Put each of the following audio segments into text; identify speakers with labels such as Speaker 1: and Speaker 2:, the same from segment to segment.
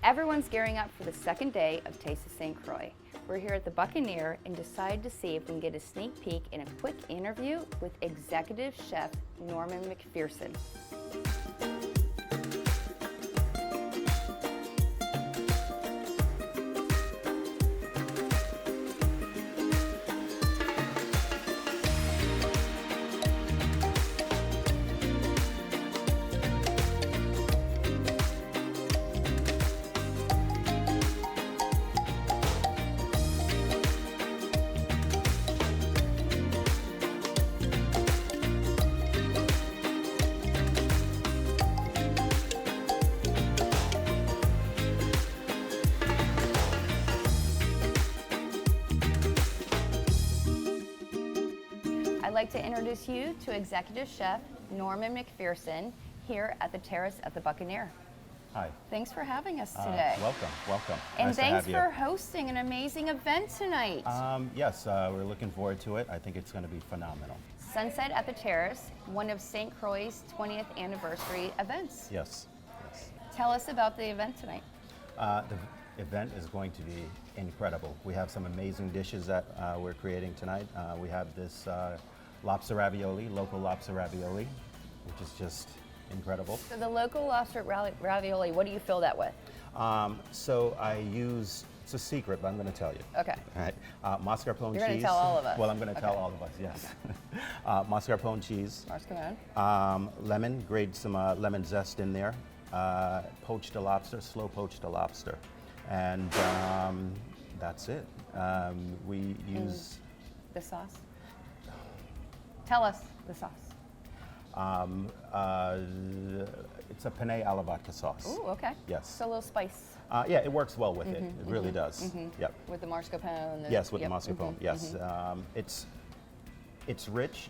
Speaker 1: Everyone's gearing up for the second day of Taste of St. Croix. We're here at the Buccaneer and decided to see if we can get a sneak peek in a quick interview with Executive Chef Norman McPherson. I'd like to introduce you to Executive Chef Norman McPherson here at the terrace at the Buccaneer.
Speaker 2: Hi.
Speaker 1: Thanks for having us today.
Speaker 2: Welcome.
Speaker 1: And
Speaker 2: Nice
Speaker 1: thanks
Speaker 2: to have
Speaker 1: for hosting an amazing event tonight.
Speaker 2: Yes, we're looking forward to it. I think it's going to be phenomenal.
Speaker 1: Sunset at the Terrace, one of St. Croix's 20th anniversary events.
Speaker 2: Yes.
Speaker 1: Tell us about the event tonight.
Speaker 2: The event is going to be incredible. We have some amazing dishes that we're creating tonight. We have this lobster ravioli, local lobster ravioli, which is just incredible.
Speaker 1: So the local lobster ravioli, what do you fill that with?
Speaker 2: So I use, it's a secret, but I'm going to tell you.
Speaker 1: Okay.
Speaker 2: All right. Mascarpone cheese.
Speaker 1: You're going to tell all of us.
Speaker 2: Well, I'm going to tell all of us, yes.
Speaker 1: Okay.
Speaker 2: Mascarpone cheese.
Speaker 1: Mascarpone.
Speaker 2: Lemon, grate some lemon zest in there. Poached a lobster, slow poached a lobster. And that's it. We use...
Speaker 1: The sauce? Tell us the sauce.
Speaker 2: It's a penne alla vodka sauce.
Speaker 1: Ooh, okay.
Speaker 2: Yes.
Speaker 1: So a little spice.
Speaker 2: Yeah, it works well with it. It really does. Yep.
Speaker 1: With the mascarpone.
Speaker 2: Yes, with the mascarpone. Yes. It's rich.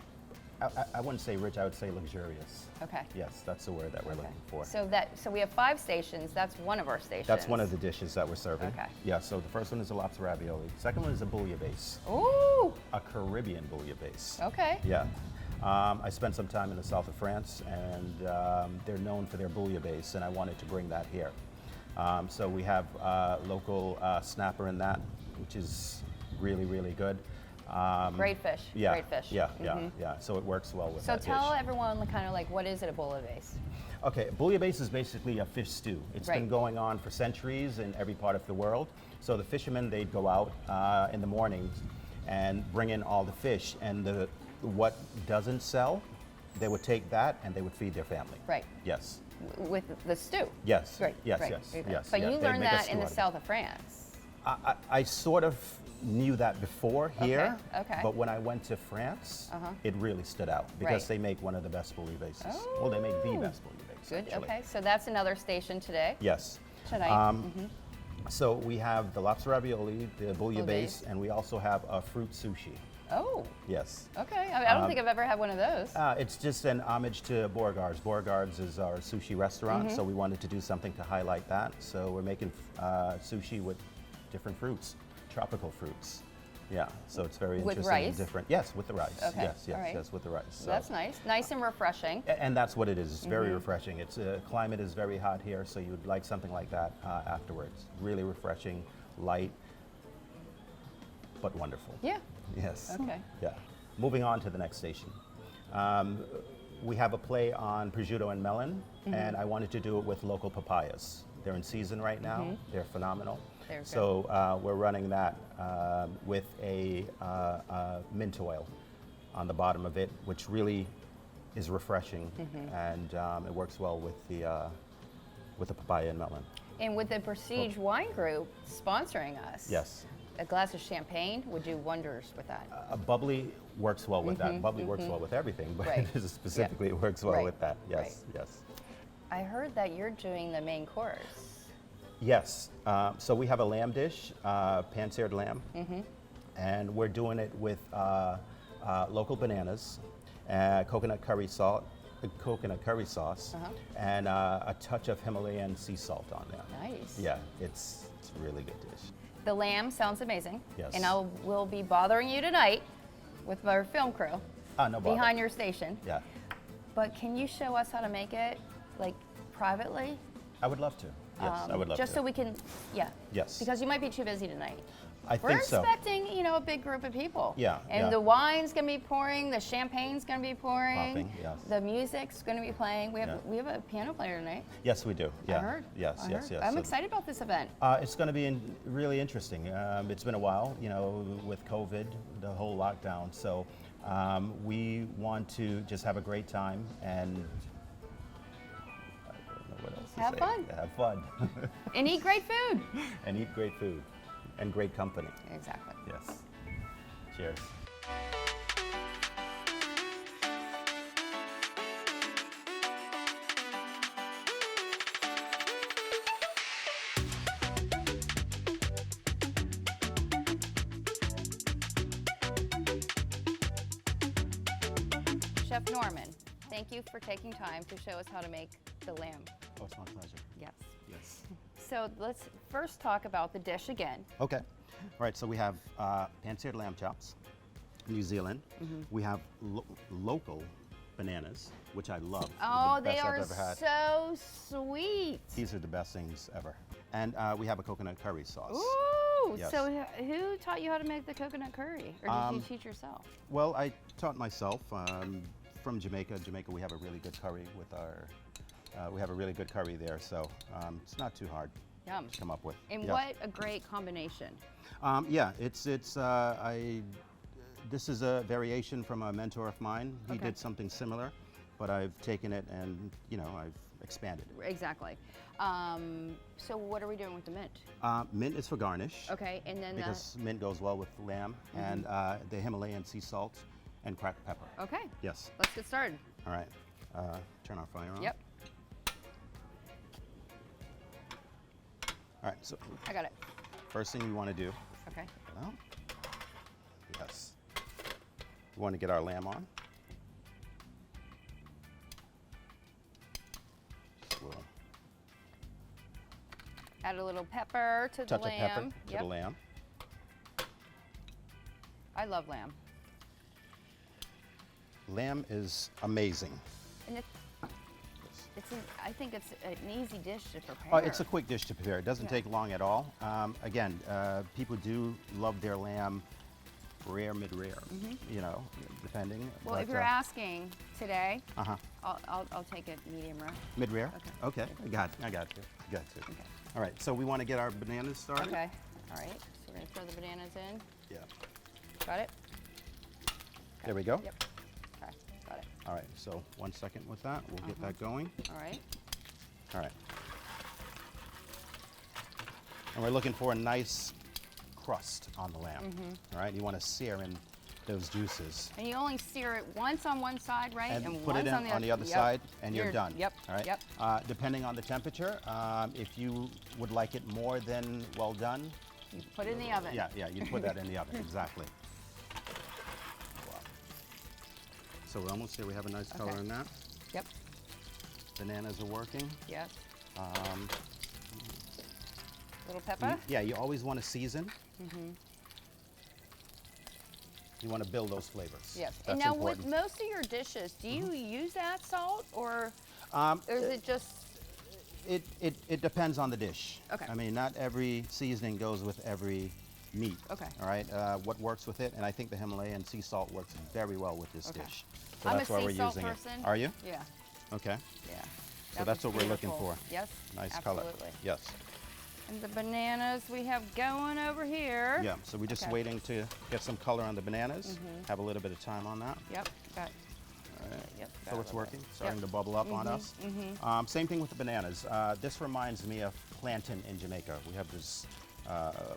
Speaker 2: I wouldn't say rich. I would say luxurious.
Speaker 1: Okay.
Speaker 2: Yes, that's the word that we're looking for.
Speaker 1: So we have 5 stations. That's one of our stations.
Speaker 2: That's one of the dishes that we're serving.
Speaker 1: Okay.
Speaker 2: Yeah. So the first one is a lobster ravioli. Second one is a bouillabaisse.
Speaker 1: Ooh.
Speaker 2: A Caribbean bouillabaisse.
Speaker 1: Okay.
Speaker 2: Yeah. I spent some time in the south of France, and they're known for their bouillabaisse, and I wanted to bring that here. So we have local snapper in that, which is really, really good.
Speaker 1: Great fish.
Speaker 2: Yeah,
Speaker 1: Great fish.
Speaker 2: Yeah. So it works well with that
Speaker 1: So tell
Speaker 2: dish.
Speaker 1: everyone kind of like, what is it, a bouillabaisse?
Speaker 2: Okay, bouillabaisse is basically a fish stew. It's been going on for centuries in every part of the world. So the fishermen, they'd go out in the mornings and bring in all the fish, and what doesn't sell, they would take that and they would feed their family.
Speaker 1: Right.
Speaker 2: Yes.
Speaker 1: With the stew?
Speaker 2: Yes.
Speaker 1: Great.
Speaker 2: Yes,
Speaker 1: Great.
Speaker 2: yes.
Speaker 1: But you
Speaker 2: They'd
Speaker 1: learned
Speaker 2: make a
Speaker 1: that
Speaker 2: stew
Speaker 1: in the
Speaker 2: out of it.
Speaker 1: south of France.
Speaker 2: I sort of knew that before here,
Speaker 1: Okay.
Speaker 2: but when I went to France, it really stood out because they make one of the best bouillabaisses.
Speaker 1: Oh.
Speaker 2: Well, they make the best bouillabaisse.
Speaker 1: Good.
Speaker 2: Actually.
Speaker 1: Okay. So that's another station today.
Speaker 2: Yes.
Speaker 1: Tonight.
Speaker 2: So we have the lobster ravioli, the bouillabaisse, and we also have a fruit sushi.
Speaker 1: Oh.
Speaker 2: Yes.
Speaker 1: Okay. I don't think I've ever had one of those.
Speaker 2: It's just an homage to Beauregards. Beauregards is our sushi restaurant, so we wanted to do something to highlight that. So we're making sushi with different fruits, tropical fruits. Yeah, so it's very
Speaker 1: With
Speaker 2: interesting
Speaker 1: rice?
Speaker 2: and different. Yes, with the rice.
Speaker 1: Okay.
Speaker 2: Yes,
Speaker 1: All right.
Speaker 2: yes, with the rice. So.
Speaker 1: That's nice. Nice and refreshing.
Speaker 2: And that's what it is. It's very refreshing. It's climate is very hot here, so you'd like something like that afterwards. Really refreshing, light, but wonderful.
Speaker 1: Yeah.
Speaker 2: Yes.
Speaker 1: Okay.
Speaker 2: Yeah. Moving on to the next station. We have a play on prosciutto and melon, and I wanted to do it with local papayas. They're in season right now. They're phenomenal.
Speaker 1: They're
Speaker 2: So we're running that with a mint oil on the bottom of it, which really is refreshing, and it works well with the papaya and melon.
Speaker 1: And with the Prestige Wine Group sponsoring us,
Speaker 2: Yes.
Speaker 1: a glass of champagne would do wonders with that.
Speaker 2: A bubbly works well with that. Bubbly works well with everything, but
Speaker 1: Right.
Speaker 2: specifically it works well
Speaker 1: Right.
Speaker 2: with that. Yes,
Speaker 1: Right.
Speaker 2: yes.
Speaker 1: I heard that you're doing the main course.
Speaker 2: Yes. So we have a lamb dish, pan-seared lamb, and we're doing it with local bananas, coconut curry sauce, and a touch of Himalayan sea salt on there.
Speaker 1: Nice.
Speaker 2: Yeah, it's a really good dish.
Speaker 1: The lamb sounds amazing.
Speaker 2: Yes.
Speaker 1: And we'll be bothering you tonight with our film crew
Speaker 2: No bother.
Speaker 1: behind your station.
Speaker 2: Yeah,
Speaker 1: But can you show us how to make it, like, privately?
Speaker 2: I would love to. Yes, I would love
Speaker 1: just
Speaker 2: to.
Speaker 1: so we can, yeah.
Speaker 2: Yes.
Speaker 1: Because you might be too busy tonight.
Speaker 2: I
Speaker 1: We're
Speaker 2: think so.
Speaker 1: expecting, a big group of people.
Speaker 2: Yeah,
Speaker 1: And
Speaker 2: yeah.
Speaker 1: the wine's gonna be pouring, the champagne's gonna be pouring,
Speaker 2: Popping, yes.
Speaker 1: the music's gonna be playing. We have
Speaker 2: Yeah.
Speaker 1: we have a piano player tonight.
Speaker 2: Yes, we do. Yeah.
Speaker 1: I heard.
Speaker 2: Yes,
Speaker 1: I
Speaker 2: yes,
Speaker 1: heard.
Speaker 2: yes.
Speaker 1: I'm
Speaker 2: So,
Speaker 1: excited about this event.
Speaker 2: It's going to be really interesting. It's been a while, with COVID, the whole lockdown. So we want to just have a great time and I don't know what else to
Speaker 1: Have
Speaker 2: say.
Speaker 1: fun.
Speaker 2: Have fun.
Speaker 1: And eat great food.
Speaker 2: And eat great food and great company.
Speaker 1: Exactly.
Speaker 2: Yes. Cheers.
Speaker 1: Chef Norman, thank you for taking time to show us how to make the lamb.
Speaker 2: Oh, it's my pleasure.
Speaker 1: Yes.
Speaker 2: Yes.
Speaker 1: So let's first talk about the dish again.
Speaker 2: Okay. All right, so we have pan-seared lamb chops, New Zealand. We have local bananas, which I love.
Speaker 1: Oh,
Speaker 2: The
Speaker 1: they
Speaker 2: best I've
Speaker 1: are
Speaker 2: ever had.
Speaker 1: so sweet.
Speaker 2: These are the best things ever. And we have a coconut curry sauce.
Speaker 1: Ooh,
Speaker 2: Yes.
Speaker 1: so who taught you how to make the coconut curry? Or did you teach yourself?
Speaker 2: Well, I taught myself from Jamaica. Jamaica, we have a really good curry with our. We have a really good curry there, so it's not too hard
Speaker 1: Yum.
Speaker 2: to come up with.
Speaker 1: And
Speaker 2: Yeah.
Speaker 1: what a great combination.
Speaker 2: Yeah, it's this is a variation from a mentor of mine. He
Speaker 1: Okay.
Speaker 2: did something similar, but I've taken it and I've expanded it.
Speaker 1: Exactly. So what are we doing with the mint?
Speaker 2: Mint is for garnish.
Speaker 1: Okay, and then
Speaker 2: Because mint goes well with lamb and the Himalayan sea salt and cracked pepper.
Speaker 1: okay,
Speaker 2: Yes.
Speaker 1: let's get started.
Speaker 2: All right. Turn our fire on.
Speaker 1: Yep,
Speaker 2: All right. So
Speaker 1: I got it.
Speaker 2: first thing we want to do.
Speaker 1: Okay.
Speaker 2: Well, yes. We want to get our lamb on. Just a little
Speaker 1: Add a little pepper to the
Speaker 2: touch of
Speaker 1: lamb.
Speaker 2: pepper to the lamb.
Speaker 1: I love lamb.
Speaker 2: Lamb is amazing.
Speaker 1: And I think it's an easy dish to prepare.
Speaker 2: Oh, it's a quick dish to prepare. It doesn't take long at all. Again, people do love their lamb rare, mid-rare, depending.
Speaker 1: Well,
Speaker 2: but,
Speaker 1: if you're asking today,
Speaker 2: Uh-huh.
Speaker 1: I'll take it medium rare.
Speaker 2: Mid-rare?
Speaker 1: Okay.
Speaker 2: Okay, I got you.
Speaker 1: Okay.
Speaker 2: All right, so we want to get our bananas started.
Speaker 1: Okay. All right. So we're gonna throw the bananas in.
Speaker 2: Yeah.
Speaker 1: Got it?
Speaker 2: There we go.
Speaker 1: Yep. Okay. Got it.
Speaker 2: All right, so 1 second with that. We'll get that going.
Speaker 1: All right.
Speaker 2: All right. And we're looking for a nice crust on the lamb. All right, you want to sear in those juices.
Speaker 1: And you only sear it once on one side, right?
Speaker 2: And put
Speaker 1: once
Speaker 2: it in on the other
Speaker 1: yep.
Speaker 2: side, and you're done.
Speaker 1: Yep.
Speaker 2: All right.
Speaker 1: Yep.
Speaker 2: Depending on the temperature, if you would like it more than well done,
Speaker 1: You put it in the oven.
Speaker 2: yeah, you put that in the oven. Exactly. Wow. So we're almost there. We have a nice color
Speaker 1: Okay.
Speaker 2: in that.
Speaker 1: Yep.
Speaker 2: Bananas are working.
Speaker 1: Yep.
Speaker 2: Um,
Speaker 1: Little pepper.
Speaker 2: Yeah, you always want to season. You want to build those flavors.
Speaker 1: Yes.
Speaker 2: That's
Speaker 1: And now
Speaker 2: important.
Speaker 1: with most of your dishes, do you use that salt or is it just
Speaker 2: It depends on the dish.
Speaker 1: Okay.
Speaker 2: I mean, not every seasoning goes with every meat.
Speaker 1: Okay.
Speaker 2: All right. What works with it, and I think the Himalayan sea salt works very well with this
Speaker 1: Okay.
Speaker 2: dish. So
Speaker 1: I'm
Speaker 2: that's
Speaker 1: a
Speaker 2: why
Speaker 1: sea
Speaker 2: we're
Speaker 1: salt
Speaker 2: using
Speaker 1: person.
Speaker 2: it. Are you?
Speaker 1: Yeah.
Speaker 2: Okay.
Speaker 1: Yeah.
Speaker 2: So that's what we're looking
Speaker 1: beautiful.
Speaker 2: for.
Speaker 1: Yes.
Speaker 2: Nice
Speaker 1: absolutely.
Speaker 2: color. Yes.
Speaker 1: And the bananas we have going over here.
Speaker 2: Yeah. So we're just
Speaker 1: Okay.
Speaker 2: waiting to get some color on the bananas. Have a little bit of time on that.
Speaker 1: Yep. Got.
Speaker 2: All right.
Speaker 1: Yep. got
Speaker 2: So
Speaker 1: a
Speaker 2: it's
Speaker 1: little
Speaker 2: working,
Speaker 1: bit.
Speaker 2: starting
Speaker 1: Yep.
Speaker 2: to bubble up on us. Same thing with the bananas. This reminds me of plantain in Jamaica. We have this,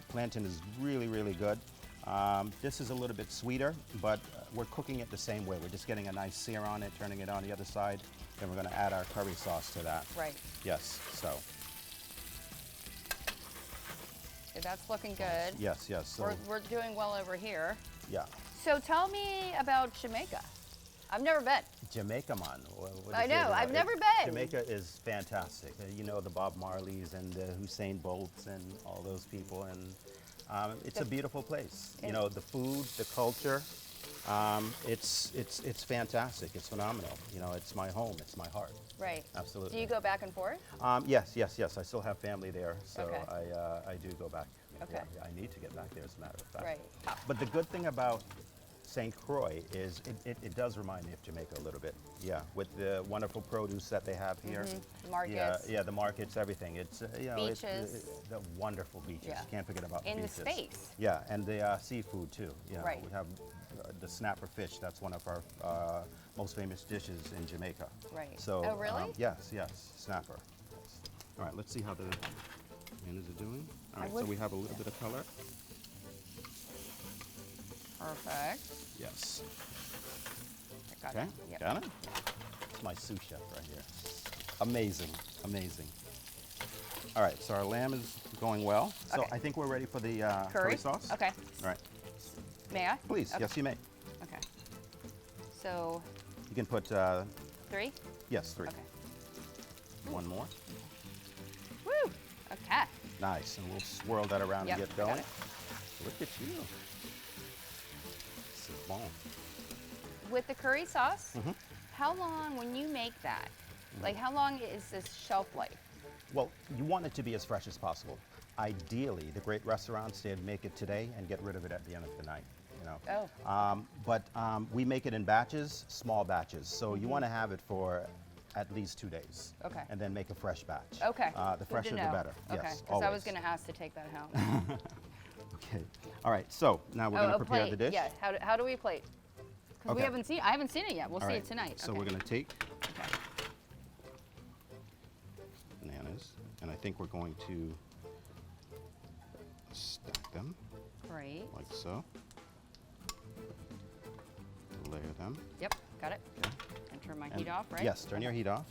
Speaker 2: plantain is really, really good. This is a little bit sweeter, but we're cooking it the same way. We're just getting a nice sear on it, turning it on the other side, then we're gonna add our curry sauce to that.
Speaker 1: Right.
Speaker 2: Yes, so,
Speaker 1: So that's looking good.
Speaker 2: yes, so,
Speaker 1: We're doing well over here.
Speaker 2: yeah.
Speaker 1: So tell me about Jamaica. I've never been.
Speaker 2: Jamaica, man. What
Speaker 1: I
Speaker 2: is
Speaker 1: know,
Speaker 2: it about?
Speaker 1: I've never been.
Speaker 2: Jamaica is fantastic. You know, the Bob Marleys and the Usain Bolts and all those people, and it's a beautiful place. You know, the food, the culture, It's fantastic. It's phenomenal. You know, it's my home. It's my heart.
Speaker 1: Right.
Speaker 2: Absolutely.
Speaker 1: Do you go back and forth?
Speaker 2: Yes. I still have family there, so
Speaker 1: Okay.
Speaker 2: I do go back.
Speaker 1: Okay.
Speaker 2: Yeah, I need to get back there, as a matter of fact.
Speaker 1: Right.
Speaker 2: But the good thing about St. Croix is it does remind me of Jamaica a little bit. Yeah, with the wonderful produce that they have here.
Speaker 1: Markets.
Speaker 2: Yeah, the markets, everything. It's you know,
Speaker 1: Beaches.
Speaker 2: the wonderful beaches.
Speaker 1: Yeah.
Speaker 2: Can't forget about the
Speaker 1: In the
Speaker 2: beaches.
Speaker 1: space.
Speaker 2: Yeah, and the seafood too. You know,
Speaker 1: Right.
Speaker 2: we have the snapper fish. That's one of our most famous dishes in Jamaica.
Speaker 1: Right.
Speaker 2: So,
Speaker 1: Oh, really?
Speaker 2: yes, snapper. Yes. All right, let's see how the mayonnaise are doing. All right, so
Speaker 1: would-
Speaker 2: we have a little bit of color.
Speaker 1: Perfect.
Speaker 2: Yes.
Speaker 1: I got
Speaker 2: Okay,
Speaker 1: it. Yep.
Speaker 2: got it? It's my sous chef right here. Amazing, amazing. All right, so our lamb is going well. So
Speaker 1: Okay.
Speaker 2: I think we're ready for the curry sauce.
Speaker 1: Okay.
Speaker 2: All right,
Speaker 1: May I?
Speaker 2: please,
Speaker 1: Okay.
Speaker 2: yes, you may.
Speaker 1: Okay. So
Speaker 2: You can put,
Speaker 1: 3.
Speaker 2: yes, 3.
Speaker 1: Okay.
Speaker 2: One more.
Speaker 1: Woo. Okay.
Speaker 2: Nice, and we'll swirl that around
Speaker 1: Yep,
Speaker 2: and get
Speaker 1: got
Speaker 2: going.
Speaker 1: it.
Speaker 2: Look at you. C'est bon.
Speaker 1: With the curry sauce,
Speaker 2: Mm-hmm.
Speaker 1: how long, when you make that, like how long is this shelf life?
Speaker 2: Well, you want it to be as fresh as possible. Ideally, the great restaurants, they'd make it today and get rid of it at the end of the night. You know.
Speaker 1: Oh.
Speaker 2: But we make it in batches, small batches. So you want to have it for at least 2 days.
Speaker 1: Okay.
Speaker 2: And then make a fresh batch.
Speaker 1: Okay.
Speaker 2: The
Speaker 1: Good
Speaker 2: fresher
Speaker 1: to
Speaker 2: the
Speaker 1: know.
Speaker 2: better.
Speaker 1: Okay.
Speaker 2: Yes,
Speaker 1: Because I was
Speaker 2: always.
Speaker 1: going to ask to take that home.
Speaker 2: Okay. All right. So now we're going to
Speaker 1: a
Speaker 2: prepare
Speaker 1: plate.
Speaker 2: the dish.
Speaker 1: Yeah. How do we plate? Because
Speaker 2: Okay.
Speaker 1: I haven't seen it yet. We'll
Speaker 2: All
Speaker 1: see
Speaker 2: right.
Speaker 1: it tonight.
Speaker 2: So
Speaker 1: Okay.
Speaker 2: we're going to take
Speaker 1: Okay.
Speaker 2: bananas, and I think we're going to stack them
Speaker 1: Great.
Speaker 2: like so. Layer them.
Speaker 1: Yep. Got it.
Speaker 2: Okay.
Speaker 1: And turn my
Speaker 2: And-
Speaker 1: heat off, right?
Speaker 2: Yes, turn your heat off.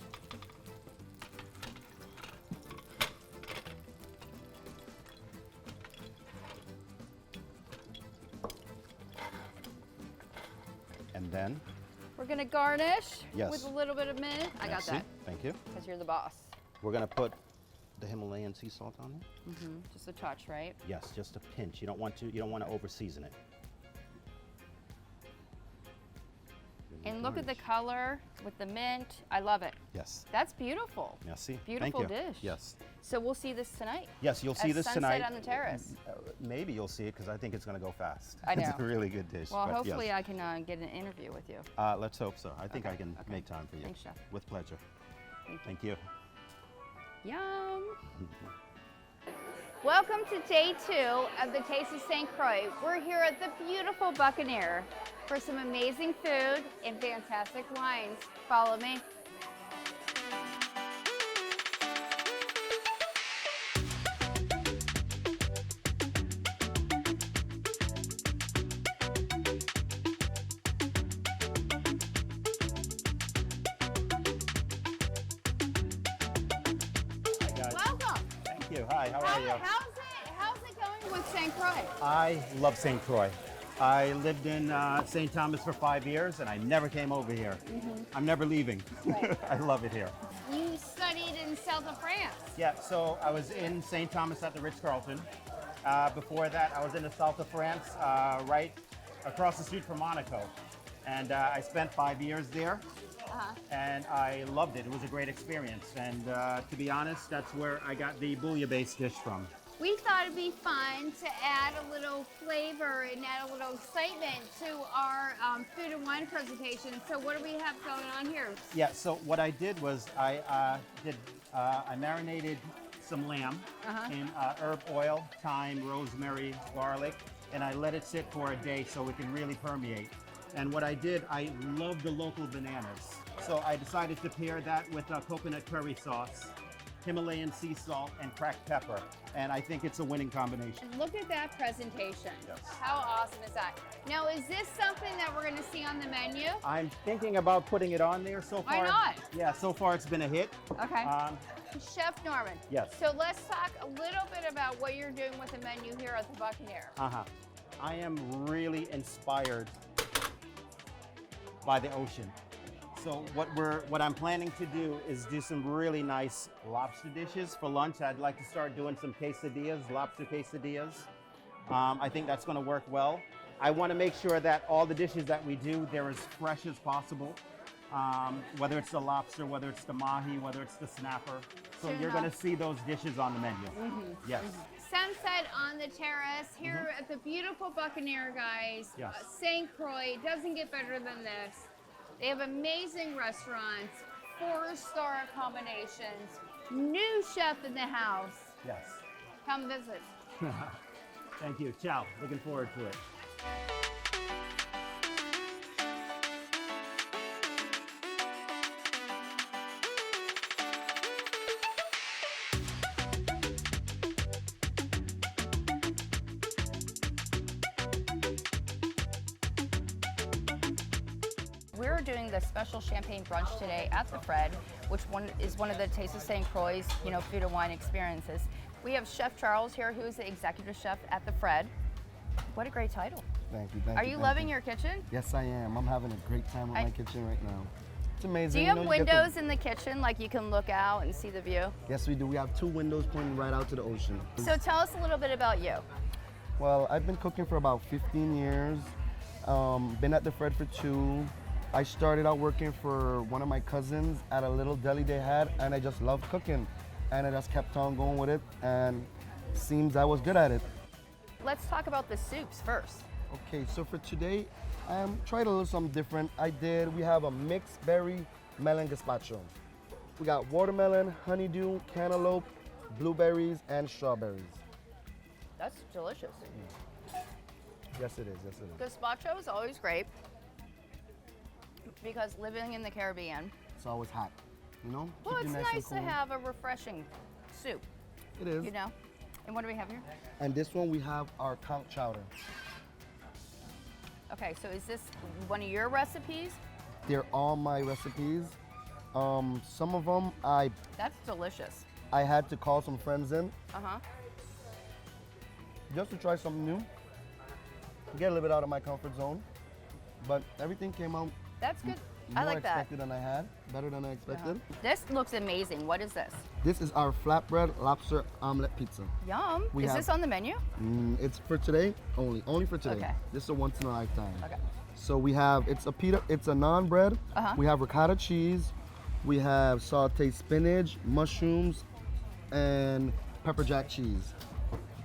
Speaker 2: And then,
Speaker 1: We're going to garnish
Speaker 2: Yes.
Speaker 1: with a little bit of mint. I got
Speaker 2: merci,
Speaker 1: that
Speaker 2: Thank you.
Speaker 1: because you're the boss.
Speaker 2: We're going to put the Himalayan sea salt on there.
Speaker 1: Just a touch, right?
Speaker 2: Yes, just a pinch. You don't want to over season it.
Speaker 1: And look at the
Speaker 2: Garnish.
Speaker 1: color with the mint. I love it.
Speaker 2: Yes.
Speaker 1: That's beautiful.
Speaker 2: Merci.
Speaker 1: Beautiful
Speaker 2: Thank you.
Speaker 1: dish.
Speaker 2: Yes.
Speaker 1: So we'll see this tonight.
Speaker 2: Yes, you'll see
Speaker 1: At
Speaker 2: this
Speaker 1: sunset
Speaker 2: tonight.
Speaker 1: on the terrace.
Speaker 2: Maybe you'll see it because I think it's going to go fast.
Speaker 1: I
Speaker 2: It's
Speaker 1: know.
Speaker 2: a really good dish.
Speaker 1: Well,
Speaker 2: but
Speaker 1: hopefully
Speaker 2: yes.
Speaker 1: I can get an interview with you.
Speaker 2: Let's hope so. I think
Speaker 1: Okay,
Speaker 2: I can
Speaker 1: okay.
Speaker 2: make time for you.
Speaker 1: Thanks, Chef.
Speaker 2: With pleasure.
Speaker 1: Thank you.
Speaker 2: Thank you.
Speaker 1: Yum. Welcome to day 2 of the Taste of St. Croix. We're here at the beautiful Buccaneer for some amazing food and fantastic wines. Follow me.
Speaker 2: Hi, guys.
Speaker 1: Welcome.
Speaker 2: Thank you. Hi, how are you?
Speaker 1: How's it going with St. Croix?
Speaker 2: I love St. Croix. I lived in St. Thomas for 5 years and I never came over here. I'm never leaving.
Speaker 1: Right.
Speaker 2: I love it here.
Speaker 1: You studied in south of France.
Speaker 2: Yeah, so I was in St. Thomas at the Ritz-Carlton. Before that, I was in the south of France, right across the street from Monaco. And I spent 5 years there. And I loved it. It was a great experience. And to be honest, that's where I got the bouillabaisse dish from.
Speaker 1: We thought it'd be fun to add a little flavor and add a little excitement to our food and wine presentation. So what do we have going on here?
Speaker 2: Yeah, so what I did was I marinated some lamb in herb oil, thyme, rosemary, garlic, and I let it sit for a day so it can really permeate. And what I did, I love the local bananas. So I decided to pair that with a coconut curry sauce, Himalayan sea salt, and cracked pepper. And I think it's a winning combination.
Speaker 1: Look at that presentation.
Speaker 2: Yes.
Speaker 1: How awesome is that? Now, is this something that we're going to see on the menu?
Speaker 2: I'm thinking about putting it on there so far.
Speaker 1: Why not?
Speaker 2: Yeah, so far it's been a hit.
Speaker 1: Okay. Chef Norman.
Speaker 2: Yes.
Speaker 1: So let's talk a little bit about what you're doing with the menu here at the Buccaneer.
Speaker 2: I am really inspired by the ocean. So what I'm planning to do is do some really nice lobster dishes for lunch. I'd like to start doing some quesadillas, lobster quesadillas. I think that's going to work well. I want to make sure that all the dishes that we do, they're as fresh as possible. Whether it's the lobster, whether it's the mahi, whether it's the snapper. So you're going to see those dishes on the menu. Yes.
Speaker 1: Sunset on the terrace here at the beautiful Buccaneer, guys.
Speaker 2: Yes.
Speaker 1: St. Croix. Doesn't get better than this. They have amazing restaurants, 4-star accommodations, new chef in the house.
Speaker 2: Yes.
Speaker 1: Come visit.
Speaker 2: Thank you. Ciao. Looking forward to it.
Speaker 1: We're doing the special champagne brunch today at the Fred, which is one of the Taste of St. Croix's, food and wine experiences. We have Chef Charles here, who is the executive chef at the Fred. What a great title.
Speaker 3: Thank you.
Speaker 1: Are you loving your kitchen?
Speaker 3: Yes, I am. I'm having a great time with my kitchen right now. It's amazing.
Speaker 1: Do you have windows in the kitchen, like you can look out and see the view?
Speaker 3: Yes, we do. We have 2 windows pointing right out to the ocean.
Speaker 1: So tell us a little bit about you.
Speaker 3: Well, I've been cooking for about 15 years. Been at the Fred for 2. I started out working for one of my cousins at a little deli they had, and I just loved cooking. And I just kept on going with it, and seems I was good at it.
Speaker 1: Let's talk about the soups first.
Speaker 3: Okay, so for today, I tried a little something different. We have a mixed berry melon gazpacho. We got watermelon, honeydew, cantaloupe, blueberries, and strawberries.
Speaker 1: That's delicious.
Speaker 3: Yes, it is. Yes, it is.
Speaker 1: Gazpacho is always great because living in the Caribbean,
Speaker 3: It's always hot,
Speaker 1: well,
Speaker 3: Keep
Speaker 1: it's
Speaker 3: you
Speaker 1: nice
Speaker 3: and
Speaker 1: to
Speaker 3: cool.
Speaker 1: have a refreshing soup,
Speaker 3: It is.
Speaker 1: And what do we have here?
Speaker 3: And this one we have our conch chowder.
Speaker 1: Okay, so is this one of your recipes?
Speaker 3: They're all my recipes. Some of them
Speaker 1: That's delicious.
Speaker 3: I had to call some friends in
Speaker 1: Uh-huh.
Speaker 3: just to try something new, get a little bit out of my comfort zone. But everything came out
Speaker 1: That's good. I
Speaker 3: more
Speaker 1: like that.
Speaker 3: expected than I had, better than I expected.
Speaker 1: This looks amazing. What is this?
Speaker 3: This is our flatbread lobster omelet pizza.
Speaker 1: Yum.
Speaker 3: We
Speaker 1: Is
Speaker 3: have-
Speaker 1: this on the menu?
Speaker 3: It's for today only for today.
Speaker 1: Okay.
Speaker 3: This is a once in a lifetime.
Speaker 1: Okay.
Speaker 3: So we have it's a naan bread.
Speaker 1: Uh-huh.
Speaker 3: We have ricotta cheese. We have sauteed spinach, mushrooms, and pepper jack cheese.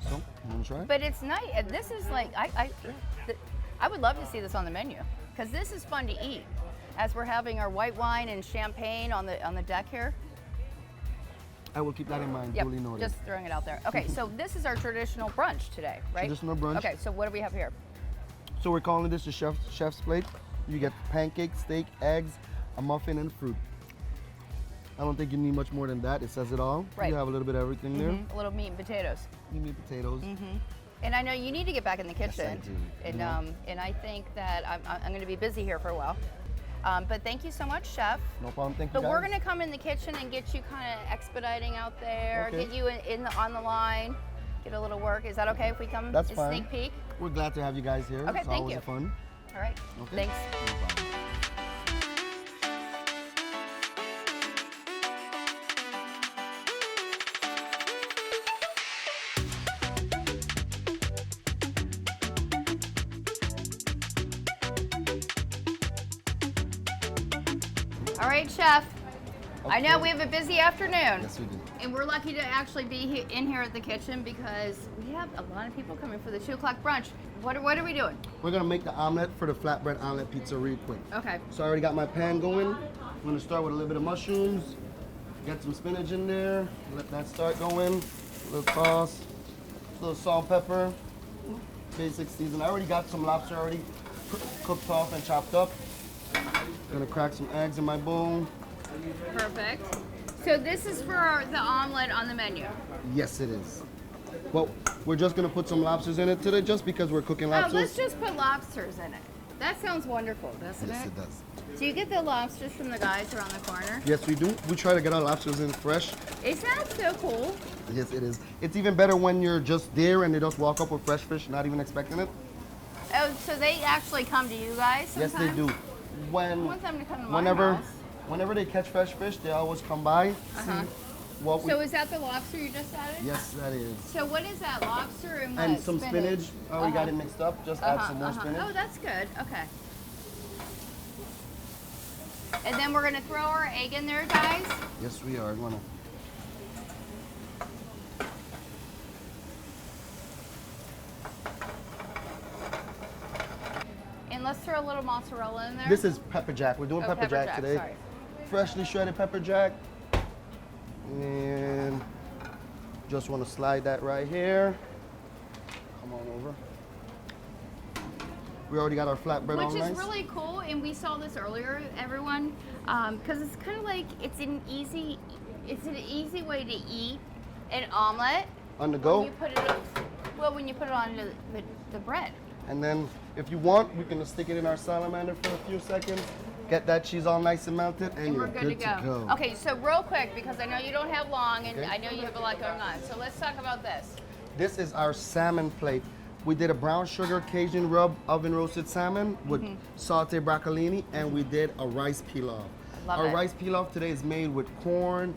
Speaker 3: So you want to try?
Speaker 1: But it's nice. This is like I would love to see this on the menu because this is fun to eat. As we're having our white wine and champagne on the deck here.
Speaker 3: I will keep that in mind.
Speaker 1: Yep,
Speaker 3: Duly noted.
Speaker 1: just throwing it out there. Okay, so this is our traditional brunch today, right?
Speaker 3: Traditional brunch.
Speaker 1: Okay, so what do we have here?
Speaker 3: So we're calling this the chef's plate. You get pancakes, steak, eggs, a muffin, and fruit. I don't think you need much more than that. It says it all.
Speaker 1: Right.
Speaker 3: You have a little bit of everything there.
Speaker 1: A little meat and potatoes.
Speaker 3: You need potatoes.
Speaker 1: And I know you need to get back in the kitchen.
Speaker 3: I do.
Speaker 1: And I think that I'm going to be busy here for a while. But thank you so much, Chef.
Speaker 3: No problem. Thank you,
Speaker 1: But
Speaker 3: guys.
Speaker 1: we're going to come in the kitchen and get you kind of expediting out there,
Speaker 3: Okay.
Speaker 1: get you on the line, get a little work. Is that okay if we come
Speaker 3: That's
Speaker 1: a
Speaker 3: fine.
Speaker 1: sneak peek?
Speaker 3: We're glad to have you guys here.
Speaker 1: Okay,
Speaker 3: it's
Speaker 1: thank
Speaker 3: always
Speaker 1: you.
Speaker 3: fun.
Speaker 1: All right.
Speaker 3: Okay.
Speaker 1: Thanks.
Speaker 3: No problem.
Speaker 1: All right, Chef. I know we have a busy afternoon.
Speaker 3: Yes, we do.
Speaker 1: And we're lucky to actually be in here at the kitchen because we have a lot of people coming for the 2 o'clock brunch. What are we doing?
Speaker 3: We're gonna make the omelet for the flatbread omelet pizza real quick.
Speaker 1: Okay.
Speaker 3: So I already got my pan going. I'm gonna start with a little bit of mushrooms. Get some spinach in there. Let that start going. A little sauce, a little salt, pepper, basic season. I already got some lobster already cooked off and chopped up. Gonna crack some eggs in my bowl.
Speaker 1: Perfect. So this is for the omelet on the menu.
Speaker 3: Yes, it is. Well, we're just gonna put some lobsters in it today, just because we're cooking lobsters.
Speaker 1: Oh, let's just put lobsters in it. That sounds wonderful, doesn't
Speaker 3: Yes,
Speaker 1: it?
Speaker 3: it does.
Speaker 1: Do you get the lobsters from the guys around the corner?
Speaker 3: Yes, we do. We try to get our lobsters in fresh.
Speaker 1: It sounds so cool.
Speaker 3: Yes, it is. It's even better when you're just there and they just walk up with fresh fish, not even expecting it.
Speaker 1: Oh, so they actually come to you guys
Speaker 3: Yes,
Speaker 1: sometimes?
Speaker 3: they do.
Speaker 1: I want them to come to my
Speaker 3: Whenever
Speaker 1: house.
Speaker 3: they catch fresh fish, they always come by,
Speaker 1: Uh-huh.
Speaker 3: what we...
Speaker 1: So is that the lobster you just added?
Speaker 3: Yes, that is.
Speaker 1: So what is that, lobster and what?
Speaker 3: And some spinach. Oh, we got it mixed up. Just add some more spinach.
Speaker 1: Oh, that's good. Okay. And then we're gonna throw our egg in there, guys.
Speaker 3: Yes, we are.
Speaker 1: And let's throw a little mozzarella in there.
Speaker 3: This is pepper jack. We're doing pepper jack today.
Speaker 1: Sorry.
Speaker 3: Freshly shredded pepper jack. And just want to slide that right here. Come on over. We already got our flatbread on
Speaker 1: Which
Speaker 3: nice.
Speaker 1: is really cool, and we saw this earlier, everyone, because it's kind of like it's an easy way to eat an omelet.
Speaker 3: On the go.
Speaker 1: When you put it, when you put it on the bread.
Speaker 3: And then if you want, we can just stick it in our salamander for a few seconds. Get that cheese all nice and melted, and
Speaker 1: we're
Speaker 3: you're
Speaker 1: good to go.
Speaker 3: go.
Speaker 1: Okay, so real quick, because I know you don't have long, and
Speaker 3: Okay.
Speaker 1: I know you have a lot going on. So let's talk about this.
Speaker 3: This is our salmon plate. We did a brown sugar Cajun rub oven roasted salmon with sauteed broccolini, and we did a rice pilaf.
Speaker 1: Love
Speaker 3: Our
Speaker 1: it.
Speaker 3: rice pilaf today is made with corn,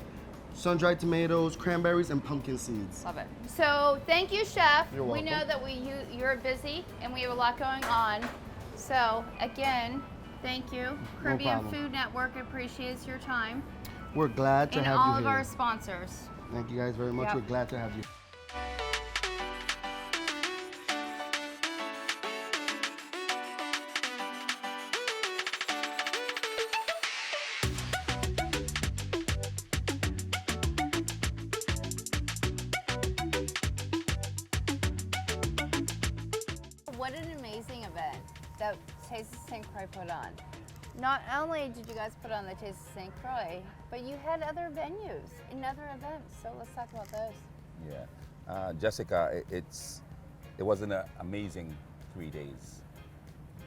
Speaker 3: sun-dried tomatoes, cranberries, and pumpkin seeds.
Speaker 1: Love it. So thank you, Chef.
Speaker 3: You're
Speaker 1: We
Speaker 3: welcome.
Speaker 1: know that you're busy, and we have a lot going on. So again, thank you. Caribbean
Speaker 3: problem.
Speaker 1: Food Network appreciates your time,
Speaker 3: We're glad to
Speaker 1: and
Speaker 3: have
Speaker 1: all
Speaker 3: you
Speaker 1: of
Speaker 3: here.
Speaker 1: our sponsors.
Speaker 3: Thank you guys very much.
Speaker 1: Yep.
Speaker 3: We're glad to have you.
Speaker 1: What an amazing event that Taste of St. Croix put on. Not only did you guys put on the Taste of St. Croix, but you had other venues and other events. So let's talk about those.
Speaker 4: Yeah, Jessica, it was an amazing 3 days.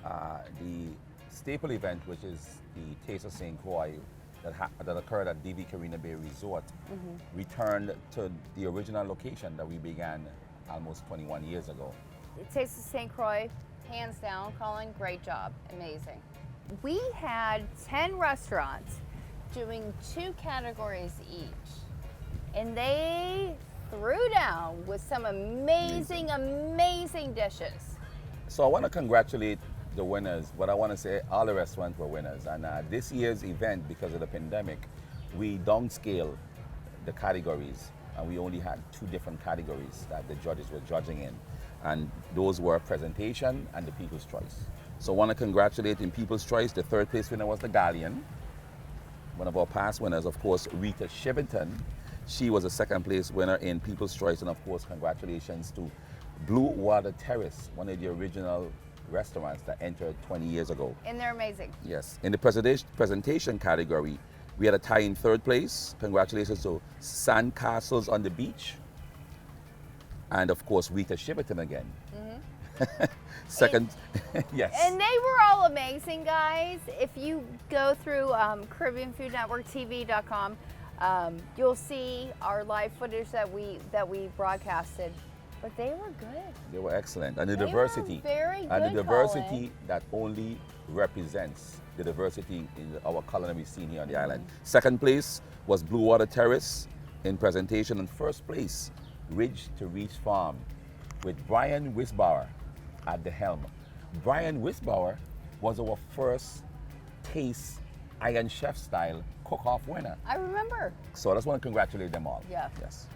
Speaker 4: The staple event, which is the Taste of St. Croix, that occurred at DV Carina Bay Resort, returned to the original location that we began almost 21 years ago.
Speaker 1: Taste of St. Croix, hands down, Colin, great job, amazing. We had 10 restaurants doing 2 categories each, and they threw down with some amazing, amazing dishes.
Speaker 4: So I want to congratulate the winners, but I want to say all the restaurants were winners. And this year's event, because of the pandemic, we downscaled the categories, and we only had 2 different categories that the judges were judging in. And those were presentation and the People's Choice. So I want to congratulate in People's Choice. The 3rd place winner was the Galleon. One of our past winners, of course, Rita Shivington. She was a 2nd place winner in People's Choice. And of course, congratulations to Blue Water Terrace, one of the original restaurants that entered 20 years ago.
Speaker 1: And they're amazing.
Speaker 4: Yes. In the presentation category, we had a tie in 3rd place. Congratulations to Sand Castles on the Beach. And of course, Rita Shivington again. 2nd, yes.
Speaker 1: And they were all amazing, guys. If you go through CaribbeanFoodNetworkTV.com, you'll see our live footage that we broadcasted. But they were good.
Speaker 4: They were excellent. And the
Speaker 1: They were
Speaker 4: diversity.
Speaker 1: very
Speaker 4: and the
Speaker 1: good,
Speaker 4: diversity
Speaker 1: Colin.
Speaker 4: that only represents the diversity in our culinary scene here on the island. 2nd place was Blue Water Terrace in presentation. And 1st place, Ridge to Reach Farm with Brian Wisbauer at the helm. Brian Wisbauer was our first Taste Iron Chef style cook-off winner.
Speaker 1: I remember.
Speaker 4: So I just want to congratulate them all.
Speaker 1: Yeah.
Speaker 4: Yes.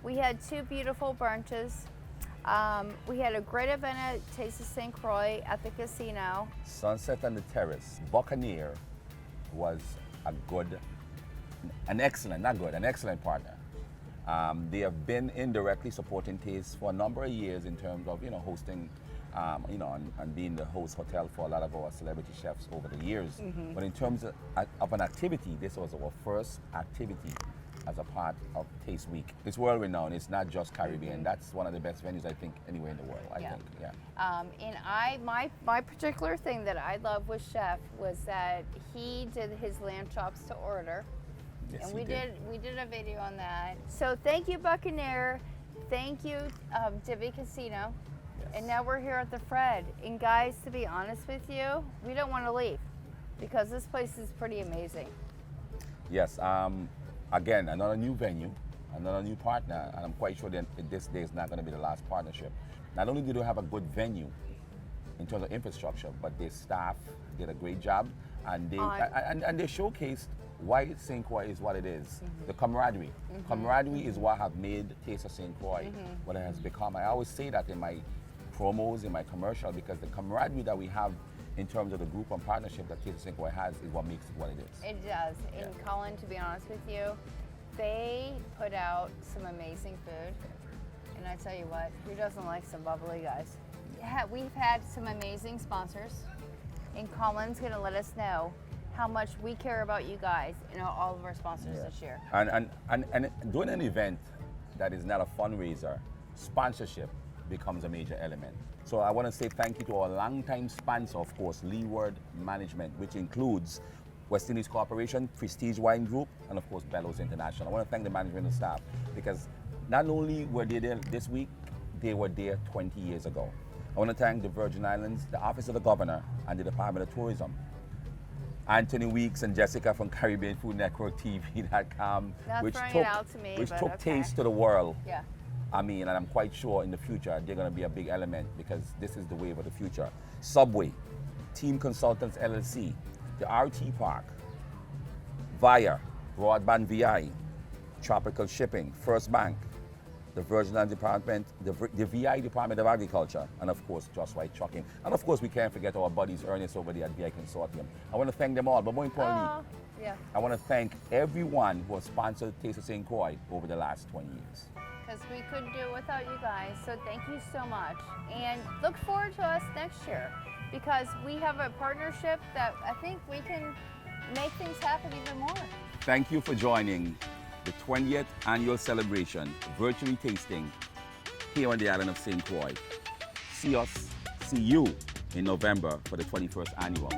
Speaker 1: We had 2 beautiful brunches. We had a great event at Taste of St. Croix at the casino.
Speaker 4: Sunset on the Terrace. Buccaneer was an excellent partner. They have been indirectly supporting Taste for a number of years in terms of, hosting, and being the host hotel for a lot of our celebrity chefs over the years. But in terms of an activity, this was our first activity as a part of Taste Week. It's world renowned. It's not just Caribbean. That's one of the best venues, I think, anywhere in the world. I think. Yeah.
Speaker 1: And my particular thing that I love with Chef was that he did his lamb chops to order.
Speaker 4: Yes,
Speaker 1: And
Speaker 4: he
Speaker 1: we did a video on that. So thank you, Buccaneer. Thank you, Divvy Casino.
Speaker 4: Yes.
Speaker 1: And now we're here at the Fred. And guys, to be honest with you, we don't want to leave because this place is pretty amazing.
Speaker 4: Yes. again, another new venue, another new partner, and I'm quite sure that this day is not going to be the last partnership. Not only do they have a good venue in terms of infrastructure, but their staff did a great job, and they showcased why St. Croix is what it is. The camaraderie. Camaraderie is what have made Taste of St. Croix what it has become. I always say that in my promos, in my commercial, because the camaraderie that we have in terms of the group and partnership that Taste of St. Croix has is what makes it what it is.
Speaker 1: It does. And Colin, to be honest with you, they put out some amazing food. And I tell you what, who doesn't like some bubbly guys? Yeah, we've had some amazing sponsors, and Colin's going to let us know how much we care about you guys and all of our sponsors this year.
Speaker 4: And doing an event that is not a fundraiser, sponsorship becomes a major element. So I want to say thank you to our longtime sponsor, of course, Leeward Management, which includes West Indies Corporation, Prestige Wine Group, and of course Bellows International. I want to thank the management and staff because not only were they there this week, they were there 20 years ago. I want to thank the Virgin Islands, the Office of the Governor, and the Department of Tourism. Anthony Weeks and Jessica from Caribbean Food Network TV.com, which took taste to the world.
Speaker 1: Yeah.
Speaker 4: I mean, and I'm quite sure in the future they're going to be a big element because this is the wave of the future. Subway, Team Consultants LLC, the RT Park, Via, Broadband VI, Tropical Shipping, First Bank, the Virgin Islands Department, the VI Department of Agriculture, and of course, Just Right Trucking. And of course, we can't forget our buddies Ernest over there at VI Consortium. I want to thank them all, but more importantly, I want to thank everyone who has sponsored Taste of St. Croix over the last 20 years.
Speaker 1: Because we couldn't do it without you guys, so thank you so much. And look forward to us next year, because we have a partnership that I think we can make things happen even more.
Speaker 4: Thank you for joining the 20th annual celebration, virtually tasting, here on the island of St. Croix. See you in November for the 21st annual.